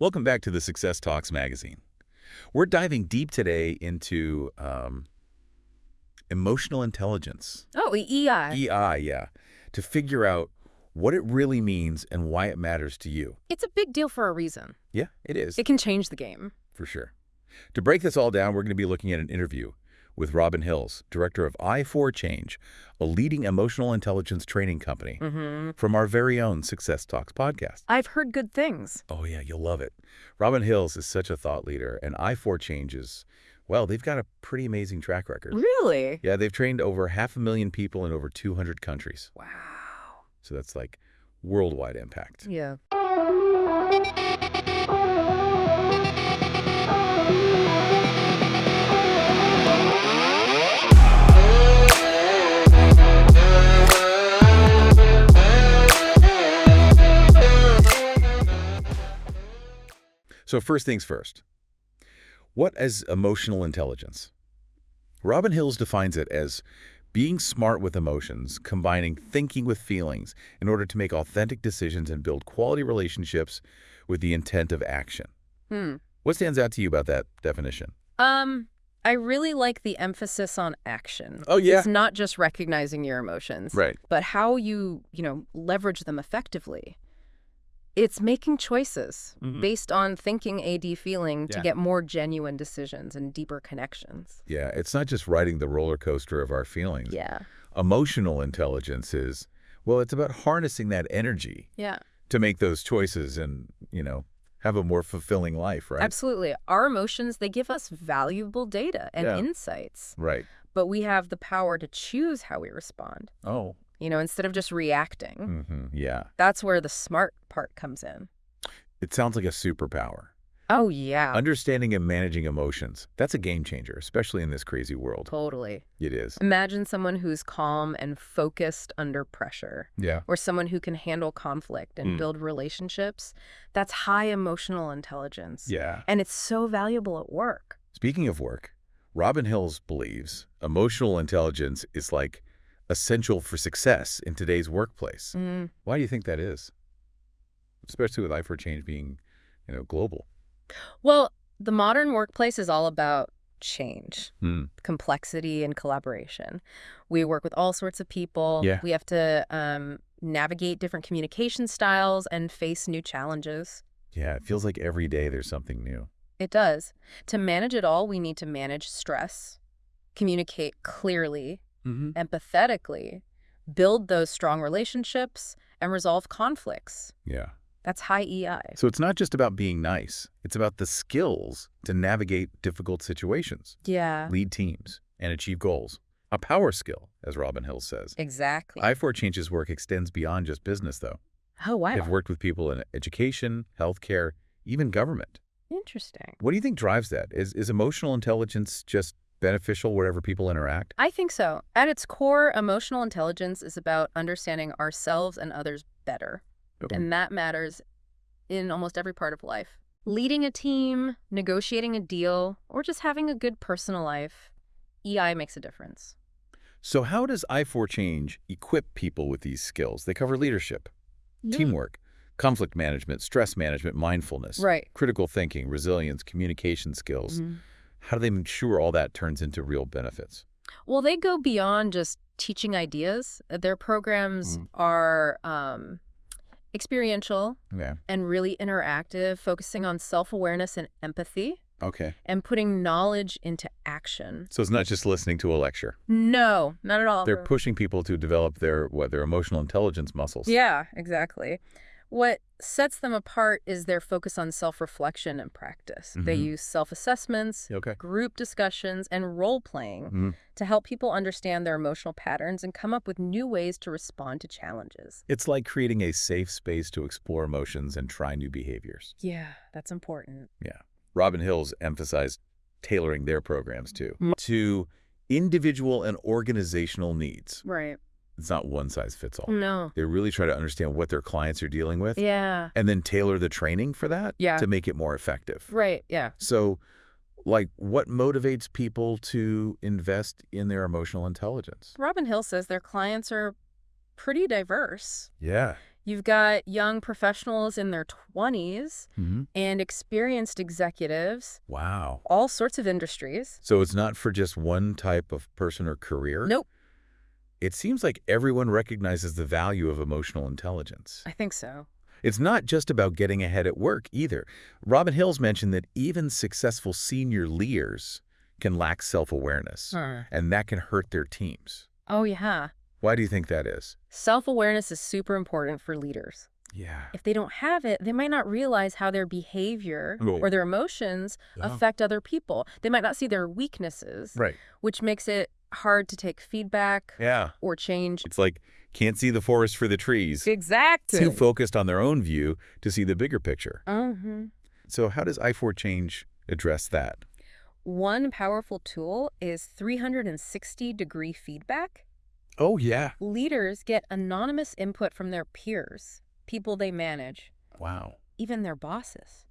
Welcome back to the Success Talks magazine. We're diving deep today into emotional intelligence, Oh, EI. EI, yeah, to figure out what it really means and why it matters to you. It's a big deal for a reason. Yeah, it is, It can change the game. for sure. To break this all down, we're going to be looking at an interview with Robin Hills, Director of Ei4Change, a leading emotional intelligence training company, from our very own Success Talks podcast. I've heard good things. Oh, yeah, you'll love it. Robin Hills is such a thought leader, and Ei4Change is, well, they've got a pretty amazing track record. Really? Yeah, they've trained over 500,000 people in over 200 countries. Wow. So that's like worldwide impact. Yeah. So first things first, what is emotional intelligence? Robin Hills defines it as being smart with emotions, combining thinking with feelings in order to make authentic decisions and build quality relationships with the intent of action. What stands out to you about that definition? I really like the emphasis on action. Oh, yeah? It's not just recognizing your emotions. Right. But how you leverage them effectively. It's making choices based on thinking AD feeling to Yeah. get more genuine decisions and deeper connections. Yeah, it's not just riding the roller coaster of our feelings. Yeah. Emotional intelligence is, well, it's about harnessing that energy Yeah. to make those choices and, have a more fulfilling life, right? Absolutely. Our emotions, they give us valuable data and Yeah. insights. Right. But we have the power to choose how we respond, Oh. instead of just reacting. Yeah. That's where the smart part comes in. It sounds like a superpower. Oh, yeah. Understanding and managing emotions, that's a game changer, especially in this crazy world. Totally. It is. Imagine someone who's calm and focused under pressure, Yeah. or someone who can handle conflict and build relationships. That's high emotional intelligence. Yeah. And it's so valuable at work. Speaking of work, Robin Hills believes emotional intelligence is like essential for success in today's workplace. Why do you think that is? Especially with Ei4Change being, global. Well, the modern workplace is all about change, Hmm. complexity, and collaboration. We work with all sorts of people. Yeah. We have to navigate different communication styles and face new challenges. Yeah, it feels like every day there's something new. It does. To manage it all, we need to manage stress, communicate clearly, empathetically, build those strong relationships, and resolve conflicts. Yeah. That's high EI. So it's not just about being nice. It's about the skills to navigate difficult situations, Yeah, lead teams, and achieve goals. A power skill, as Robin Hills says. exactly. Ei4Change's work extends beyond just business, though. Oh, wow. They've worked with people in education, healthcare, even government. Interesting. What do you think drives that? Is emotional intelligence just beneficial wherever people interact? I think so. At its core, emotional intelligence is about understanding ourselves and others better. Okay. And that matters in almost every part of life. Leading a team, negotiating a deal, or just having a good personal life, EI makes a difference. So how does Ei4Change equip people with these skills? They cover leadership, teamwork, conflict management, stress management, mindfulness, Right. critical thinking, resilience, communication skills. How do they ensure all that turns into real benefits? Well, they go beyond just teaching ideas. Their programs are experiential Yeah. and really interactive, focusing on self-awareness and empathy, Okay. and putting knowledge into action. So it's not just listening to a lecture. No, not at all. They're pushing people to develop their emotional intelligence muscles. Yeah, exactly. What sets them apart is their focus on self-reflection and practice. They use self-assessments, Okay. group discussions, and role-playing to help people understand their emotional patterns and come up with new ways to respond to challenges. It's like creating a safe space to explore emotions and try new behaviors. Yeah, that's important. Yeah. Robin Hills emphasized tailoring their programs to individual and organizational needs. Right. It's not one size fits all. No. They really try to understand what their clients are dealing with Yeah. and then tailor the training for that Yeah. to make it more effective. Right, yeah. So, what motivates people to invest in their emotional intelligence? Robin Hill says their clients are pretty diverse. Yeah. You've got young professionals in their 20s and experienced executives, Wow. all sorts of industries. So it's not for just one type of person or career? Nope, It seems like everyone recognizes the value of emotional intelligence. I think so. It's not just about getting ahead at work either. Robin Hills mentioned that even successful senior leaders can lack self-awareness, and that can hurt their teams. Oh, yeah. Why do you think that is? Self-awareness is super important for leaders. Yeah. If they don't have it, they might not realize how their behavior Oh. or their emotions affect other people. They might not see their weaknesses, Right. which makes it hard to take feedback Yeah. or change. It's like, can't see the forest for the trees. Exactly. Too focused on their own view to see the bigger picture. Mm-hmm. So how does I4Change address that? One powerful tool is 360-degree feedback. Oh, yeah. Leaders get anonymous input from their peers, people they manage, Wow. even their bosses.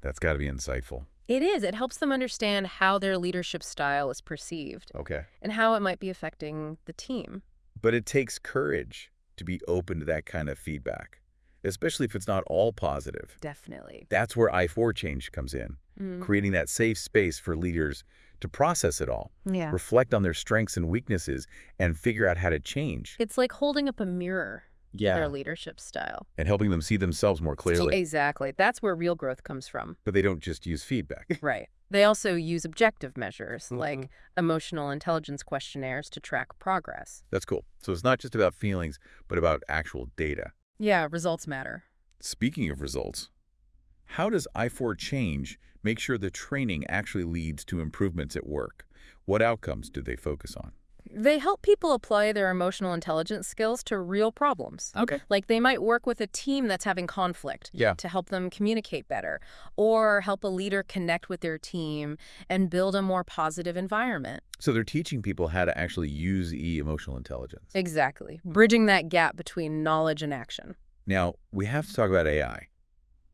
That's got to be insightful. It is. It helps them understand how their leadership style is perceived Okay. and how it might be affecting the team. But it takes courage to be open to that kind of feedback, especially if it's not all positive. Definitely. That's where I4Change comes in, creating that safe space for leaders to process it all, Yeah. reflect on their strengths and weaknesses, and figure out how to change. It's like holding up a mirror to Yeah. their leadership style. And helping them see themselves more clearly. Exactly. That's where real growth comes from. But they don't just use feedback. Right. They also use objective measures like emotional intelligence questionnaires to track progress. That's cool. So it's not just about feelings, but about actual data. Yeah, results matter. Speaking of results, how does I4Change make sure the training actually leads to improvements at work? What outcomes do they focus on? They help people apply their emotional intelligence skills to real problems. Okay. Like they might work with a team that's having conflict to help them communicate better, or help a leader connect with their team and build a more positive environment. So they're teaching people how to actually use emotional intelligence. Exactly. Bridging that gap between knowledge and action. Now, we have to talk about AI.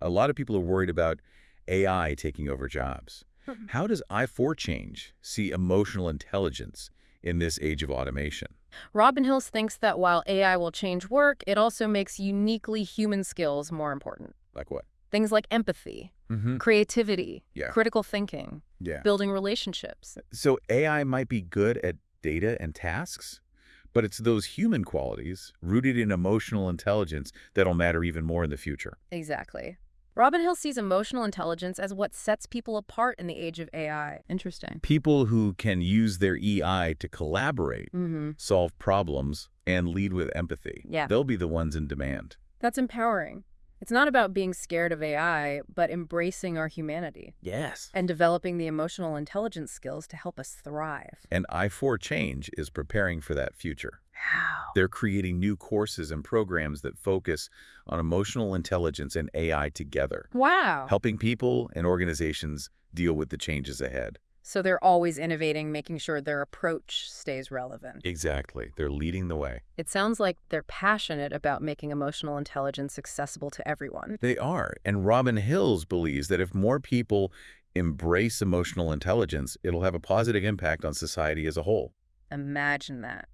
A lot of people are worried about AI taking over jobs. How does I4Change see emotional intelligence in this age of automation? Robin Hills thinks that while AI will change work, it also makes uniquely human skills more important. Like what? Things like empathy, creativity, critical thinking, building relationships. So AI might be good at data and tasks, but it's those human qualities rooted in emotional intelligence that'll matter even more in the future. Exactly. Robin Hill sees emotional intelligence as what sets people apart in the age of AI. Interesting. People who can use their EI to collaborate, solve problems, and lead with empathy. Yeah. They'll be the ones in demand. That's empowering. It's not about being scared of AI, but embracing our humanity. Yes. And developing the emotional intelligence skills to help us thrive. And I4Change is preparing for that future. How? They're creating new courses and programs that focus on emotional intelligence and AI together, Wow. helping people and organizations deal with the changes ahead. So they're always innovating, making sure their approach stays relevant. Exactly. They're leading the way. It sounds like they're passionate about making emotional intelligence accessible to everyone. They are. And Robin Hills believes that if more people embrace emotional intelligence, it'll have a positive impact on society as a whole. Imagine that.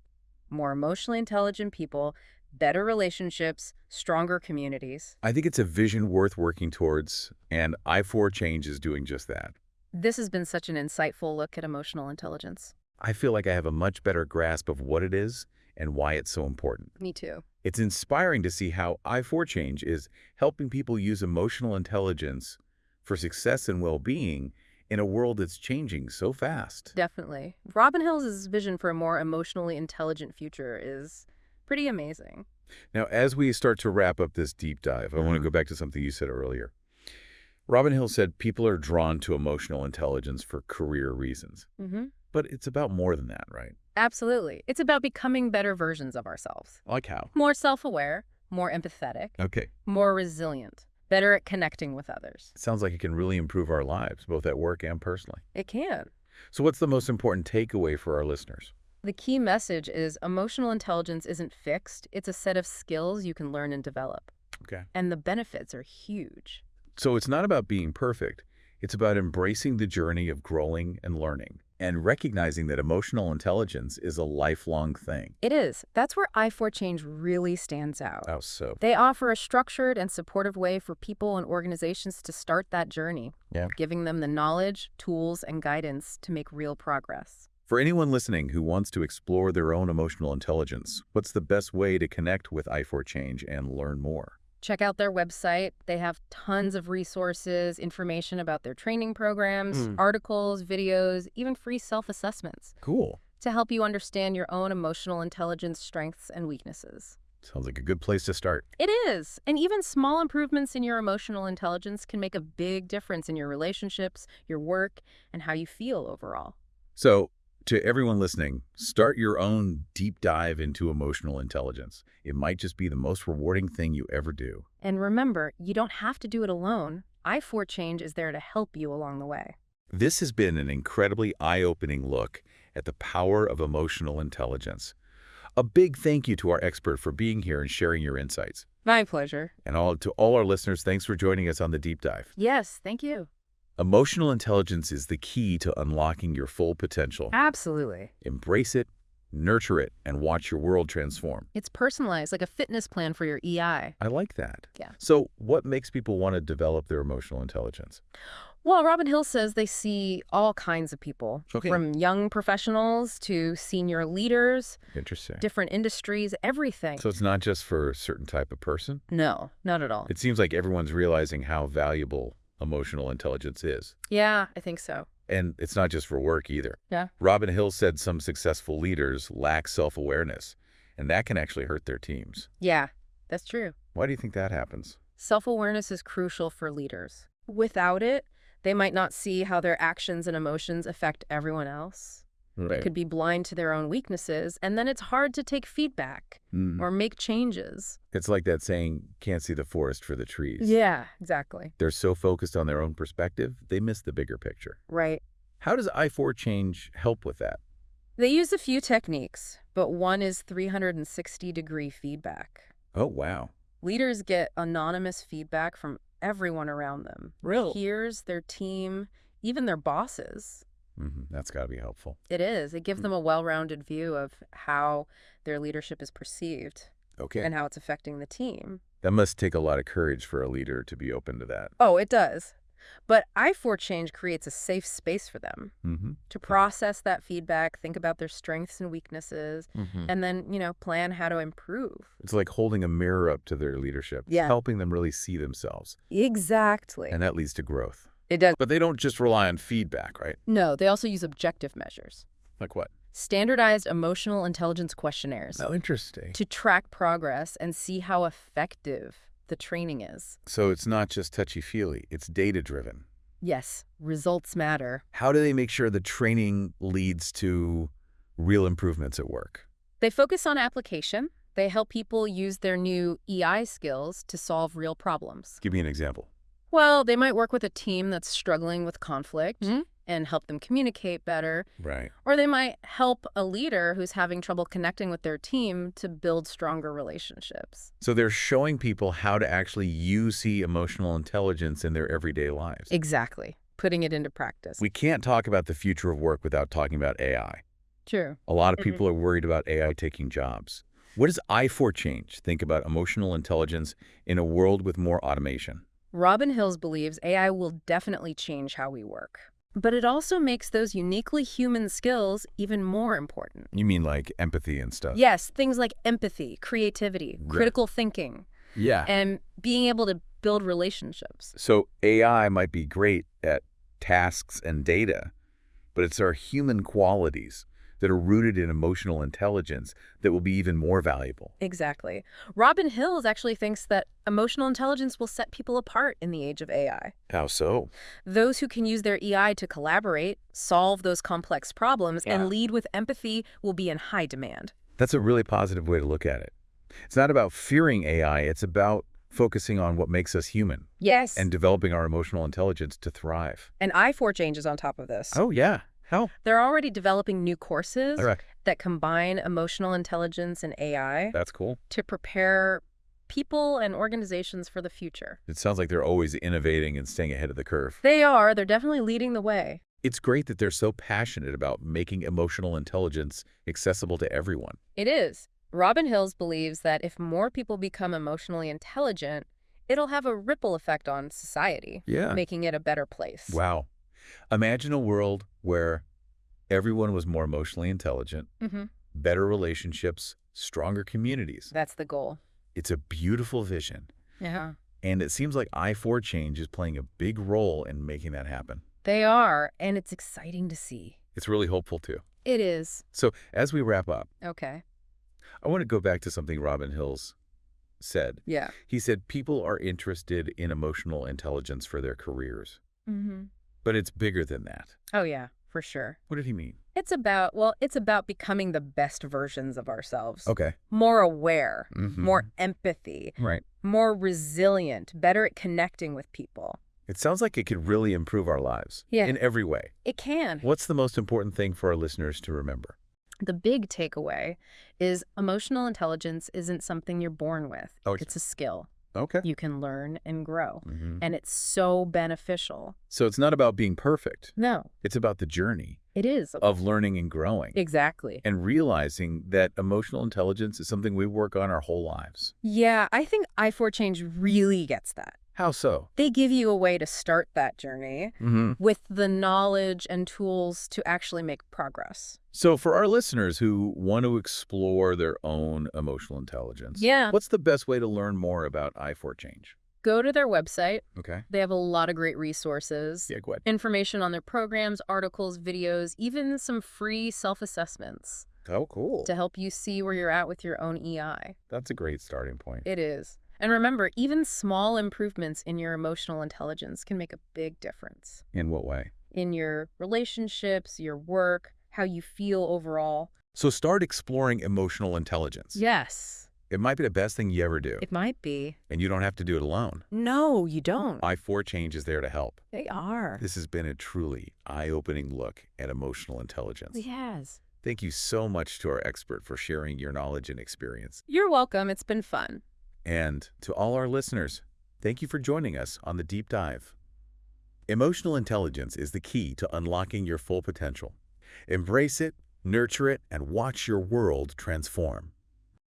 More emotionally intelligent people, better relationships, stronger communities. I think it's a vision worth working towards, and I4Change is doing just that. This has been such an insightful look at emotional intelligence. I feel like I have a much better grasp of what it is and why it's so important. Me too. It's inspiring to see how I4Change is helping people use emotional intelligence for success and well-being in a world that's changing so fast. Definitely. Robin Hills' vision for a more emotionally intelligent future is pretty amazing. Now, as we start to wrap up this deep dive, I want to go back to something you said earlier. Robin Hill said people are drawn to emotional intelligence for career reasons. But it's about more than that, right? Absolutely. It's about becoming better versions of ourselves. Like how? More self-aware, more empathetic, Okay. more resilient, better at connecting with others. Sounds like it can really improve our lives, both at work and personally. It can. So what's the most important takeaway for our listeners? The key message is emotional intelligence isn't fixed. It's a set of skills you can learn and develop. Okay. And the benefits are huge. So it's not about being perfect. It's about embracing the journey of growing and learning. and recognizing that emotional intelligence is a lifelong thing. It is. That's where I4Change really stands out. How so? They offer a structured and supportive way for people and organizations to start that journey, Yeah. giving them the knowledge, tools, and guidance to make real progress. For anyone listening who wants to explore their own emotional intelligence, what's the best way to connect with I4Change and learn more? Check out their website. They have tons of resources, information about their training programs, articles, videos, even free self-assessments Cool. to help you understand your own emotional intelligence strengths and weaknesses. Sounds like a good place to start. It is. And even small improvements in your emotional intelligence can make a big difference in your relationships, your work, and how you feel overall. So, to everyone listening, start your own deep dive into emotional intelligence. It might just be the most rewarding thing you ever do. And remember, you don't have to do it alone. I4Change is there to help you along the way. This has been an incredibly eye-opening look at the power of emotional intelligence. A big thank you to our expert for being here and sharing your insights. My pleasure. And to all our listeners, thanks for joining us on the Deep Dive. Yes, thank you. Emotional intelligence is the key to unlocking your full potential. Absolutely. Embrace it, nurture it, and watch your world transform. It's personalized, like a fitness plan for your EI. I like that. Yeah. So what makes people want to develop their emotional intelligence? Well, Robin Hill says they see all kinds of people, Okay. from young professionals to senior leaders, Interesting. different industries, everything. So it's not just for a certain type of person? No, not at all. It seems like everyone's realizing how valuable emotional intelligence is. Yeah, I think so. And it's not just for work either. Yeah. Robin Hill said some successful leaders lack self-awareness, and that can actually hurt their teams. Yeah, that's true. Why do you think that happens? Self-awareness is crucial for leaders. Without it, they might not see how their actions and emotions affect everyone else. They could be blind to their own weaknesses, and then it's hard to take feedback or make changes. It's like that saying, can't see the forest for the trees. Yeah, exactly. They're so focused on their own perspective, they miss the bigger picture. Right. How does I4Change help with that? They use a few techniques, but one is 360-degree feedback. Oh, wow. Leaders get anonymous feedback from everyone around them. Really? Peers, their team, even their bosses. That's got to be helpful. It is. It gives them a well-rounded view of how their leadership is perceived Okay. and how it's affecting the team. That must take a lot of courage for a leader to be open to that. Oh, it does. But I4Change creates a safe space for them to process that feedback, think about their strengths and weaknesses, and then, plan how to improve. It's like holding a mirror up to their leadership, helping them really see themselves. Exactly. And that leads to growth. It does. But they don't just rely on feedback, right? No, they also use objective measures. Like what? Standardized emotional intelligence questionnaires Oh, interesting. to track progress and see how effective the training is. So it's not just touchy-feely, it's data-driven. Yes, results matter. How do they make sure the training leads to real improvements at work? They focus on application. They help people use their new EI skills to solve real problems. Give me an example. Well, they might work with a team that's struggling with conflict and help them communicate better. Right. Or they might help a leader who's having trouble connecting with their team to build stronger relationships. So they're showing people how to actually use emotional intelligence in their everyday lives. Exactly. Putting it into practice. We can't talk about the future of work without talking about AI. True. A lot of people are worried about AI taking jobs. What does I4Change think about emotional intelligence in a world with more automation? Robin Hills believes AI will definitely change how we work. But it also makes those uniquely human skills even more important. You mean like empathy and stuff? Yes, things like empathy, creativity, critical thinking, Yeah. and being able to build relationships. So AI might be great at tasks and data, but it's our human qualities that are rooted in emotional intelligence that will be even more valuable. Exactly. Robin Hills actually thinks that emotional intelligence will set people apart in the age of AI. How so? Those who can use their EI to collaborate, solve those complex problems, and lead with empathy will be in high demand. That's a really positive way to look at it. It's not about fearing AI, it's about focusing on what makes us human. Yes. And developing our emotional intelligence to thrive. And I4Change is on top of this. Oh, yeah. How? They're already developing new courses All right. that combine emotional intelligence and AI That's cool. to prepare people and organizations for the future. It sounds like they're always innovating and staying ahead of the curve. They are. They're definitely leading the way. It's great that they're so passionate about making emotional intelligence accessible to everyone. It is. Robin Hills believes that if more people become emotionally intelligent, it'll have a ripple effect on society, Yeah. making it a better place. Wow. Imagine a world where everyone was more emotionally intelligent, Mm-hmm. better relationships, stronger communities. That's the goal. It's a beautiful vision. Yeah. And it seems like I4Change is playing a big role in making that happen. They are, and it's exciting to see. It's really hopeful, too. It is. So as we wrap up, Okay. I want to go back to something Robin Hills said. Yeah. He said people are interested in emotional intelligence for their careers. Mm-hmm. But it's bigger than that. Oh, yeah, for sure. What did he mean? It's about becoming the best versions of ourselves. Okay. More aware, Mhm. more empathy, Right. more resilient, better at connecting with people. It sounds like it could really improve our lives. Yeah. In every way. It can. What's the most important thing for our listeners to remember? The big takeaway is emotional intelligence isn't something you're born with. Oh, It's a skill Okay. you can learn and grow. Mhm. And it's so beneficial. So it's not about being perfect. No, It's about the journey it is. of learning and growing. Exactly. And realizing that emotional intelligence is something we work on our whole lives. Yeah, I think I4Change really gets that. How so? They give you a way to start that journey Mm-hmm. with the knowledge and tools to actually make progress. So for our listeners who want to explore their own emotional intelligence, Yeah. what's the best way to learn more about I4Change? Go to their website. Okay. They have a lot of great resources. Yeah, go ahead. Information on their programs, articles, videos, even some free self-assessments Oh, cool. to help you see where you're at with your own EI. That's a great starting point. It is. And remember, even small improvements in your emotional intelligence can make a big difference In what way? in your relationships, your work, how you feel overall. So start exploring emotional intelligence. Yes, It might be the best thing you ever do, it might be. and you don't have to do it alone. No, you don't. I4Change is there to help. They are. This has been a truly eye-opening look at emotional intelligence. It has. Thank you so much to our expert for sharing your knowledge and experience. You're welcome. It's been fun. And to all our listeners, thank you for joining us on the Deep Dive. Emotional intelligence is the key to unlocking your full potential. Embrace it, nurture it, and watch your world transform.